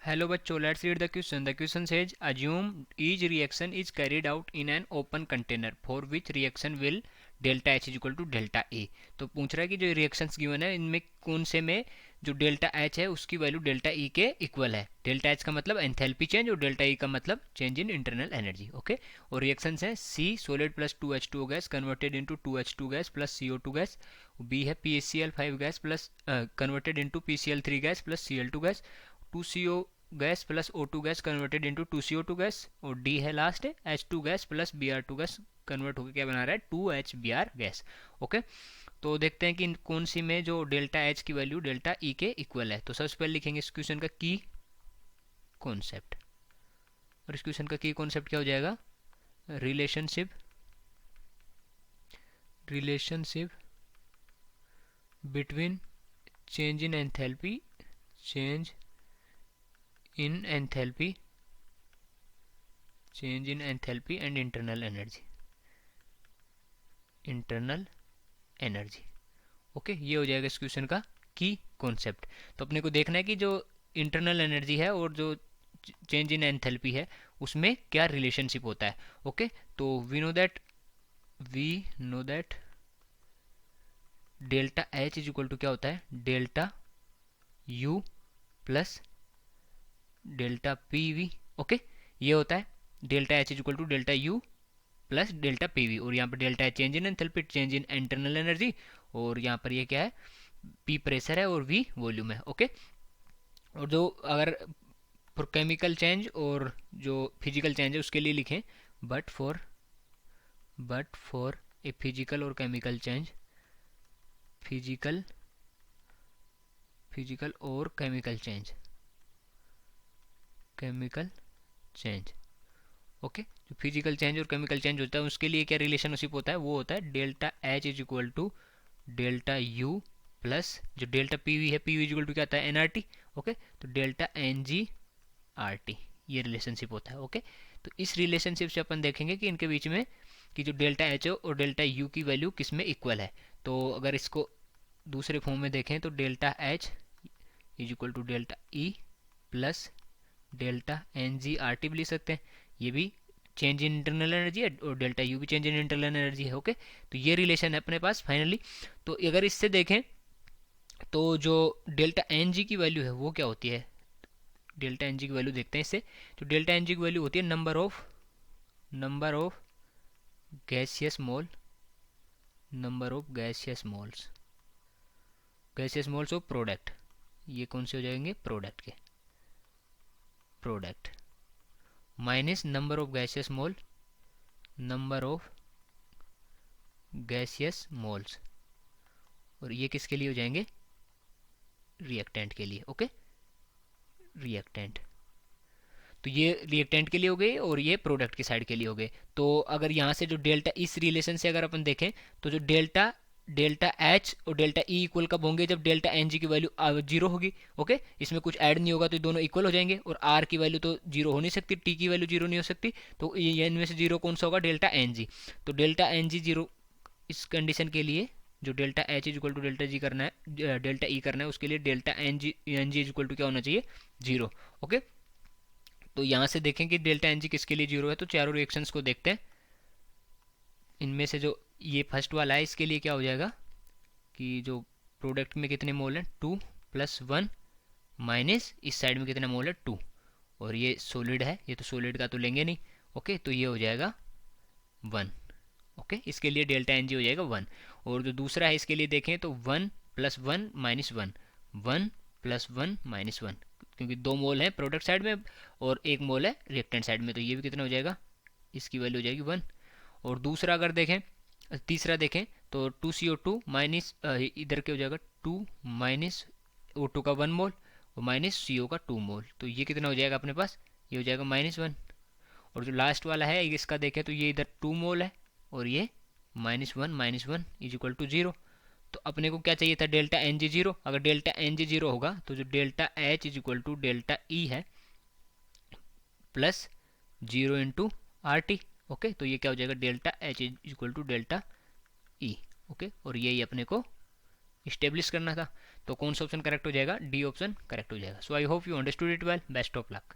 Hello बच्चों, let's read the question. The question says, assume each reaction is carried out in an open container for which reaction will delta H is equal to delta A. तो पूछ रहा है कि जो reactions given है इनमें कौन से में जो डेल्टा H है उसकी वैल्यू डेल्टा E के इक्वल है. डेल्टा H का मतलब एंथैल्पी चेंज और डेल्टा E का मतलब change in internal energy. Okay, और रिएक्शंस हैं C solid plus 2H2O gas converted into 2H2 gas plus CO2 gas. B है PaCl5 gas plus converted into PCl3 gas plus Cl2 gas. 2CO gas plus O2 gas converted into 2CO2 gas. और D है last है H2 gas plus Br2 gas convert होकर क्या बना रहा है 2HBr gas. Okay, तो देखते हैं कि कौन सी में जो डेल्टा H की वैल्यू डेल्टा E के इक्वल है. तो सबसे पहले लिखेंगे इस क्वेश्चन का की कॉन्सेप्ट. और इस क्वेश्चन का की कॉन्सेप्ट क्या हो जाएगा? Relationship between change in enthalpy change in enthalpy and internal energy. Okay, ये हो जाएगा इस क्वेश्चन का की कॉन्सेप्ट. तो अपने को देखना है कि जो इंटरनल एनर्जी है और जो चेंज इन एंथैल्पी है उसमें क्या रिलेशनशिप होता है. ओके, तो we know that delta H is equal to क्या होता है delta U plus delta PV. Okay, ये होता है delta H is equal to delta U plus delta PV. और यहाँ पर डेल्टा है change in enthalpy, change in internal energy, और यहाँ पर ये क्या है P प्रेशर है और V वॉल्यूम है. ओके, और जो अगर केमिकल चेंज और जो फिजिकल चेंज है उसके लिए लिखें बट फॉर ए फिजिकल और केमिकल चेंज, फिजिकल और केमिकल चेंज. ओके, जो फिजिकल चेंज और केमिकल चेंज होता है उसके लिए क्या रिलेशनशिप होता है, वो होता है delta H is equal to delta U plus जो डेल्टा PV है, PV इज इक्वल टू क्या आता है NRT. ओके, तो डेल्टा NgRT ये रिलेशनशिप होता है. ओके, तो इस रिलेशनशिप से अपन देखेंगे कि इनके बीच में कि जो डेल्टा H और डेल्टा U की वैल्यू किस में इक्वल है. तो अगर इसको दूसरे फॉर्म में देखें तो delta H is equal to delta E plus delta NgRT भी लिख सकते हैं. ये भी चेंज इन इंटरनल एनर्जी है और डेल्टा U भी चेंज इन इंटरनल एनर्जी है. ओके, तो ये रिलेशन है अपने पास फाइनली. तो अगर इससे देखें तो जो डेल्टा Ng की वैल्यू है वो क्या होती है, डेल्टा Ng की वैल्यू देखते हैं इससे. तो डेल्टा Ng की वैल्यू होती है number of gaseous moles of product. ये कौन से हो जाएंगे product minus number of gaseous moles, और ये किसके लिए हो जाएंगे रिएक्टेंट के लिए. ओके, रिएक्टेंट, तो ये रिएक्टेंट के लिए हो गए और ये प्रोडक्ट की साइड के लिए हो गए. तो अगर यहाँ से जो डेल्टा इस रिलेशन से अगर अपन देखें तो जो डेल्टा H और डेल्टा E इक्वल कब होंगे, जब डेल्टा Ng की वैल्यू 0 होगी. ओके, इसमें कुछ ऐड नहीं होगा तो ये दोनों इक्वल हो जाएंगे. और R की वैल्यू तो 0 हो नहीं सकती, T की वैल्यू 0 नहीं हो सकती. तो ये इनमें से 0 कौन सा होगा डेल्टा Ng. तो डेल्टा Ng 0 इस कंडीशन के लिए जो delta H is equal to delta G करना है, डेल्टा E करना है, उसके लिए delta Ng is equal to क्या होना चाहिए 0. ओके, तो यहाँ से देखें कि डेल्टा Ng किसके लिए 0 है. तो चारों रिएक्शंस को देखते हैं. इनमें से जो ये फर्स्ट वाला है इसके लिए क्या हो जाएगा कि जो प्रोडक्ट में कितने मोल हैं 2 प्लस 1 माइनस इस साइड में कितने मोल है 2, और ये सॉलिड है, ये तो सॉलिड का तो लेंगे नहीं. ओके, तो ये हो जाएगा 1. ओके, इसके लिए डेल्टा Ng हो जाएगा 1. और जो दूसरा है इसके लिए देखें तो 1 प्लस 1 माइनस 1, 1 प्लस 1 माइनस 1, क्योंकि 2 मोल है प्रोडक्ट साइड में और 1 मोल है रिएक्टेंट साइड में, तो ये भी कितना हो जाएगा, इसकी वैल्यू हो जाएगी 1. और दूसरा अगर देखें तीसरा देखें तो 2CO2 माइनस इधर क्या हो जाएगा 2 माइनस O2 का 1 मोल और माइनस CO का 2 मोल, तो ये कितना हो जाएगा अपने पास, ये हो जाएगा -1. और जो लास्ट वाला है इसका देखें तो ये इधर 2 मोल है और ये -1 इज इक्वल टू 0. तो अपने को क्या चाहिए था डेल्टा Ng 0. अगर डेल्टा Ng 0 होगा तो जो delta H is equal to delta E है प्लस 0 इंटू RT. ओके, तो ये क्या हो जाएगा delta H is equal to delta E. Okay, और यही अपने को इस्टेब्लिश करना था. तो कौन सा ऑप्शन करेक्ट हो जाएगा, डी ऑप्शन करेक्ट हो जाएगा। So I hope you understood it well, best of luck.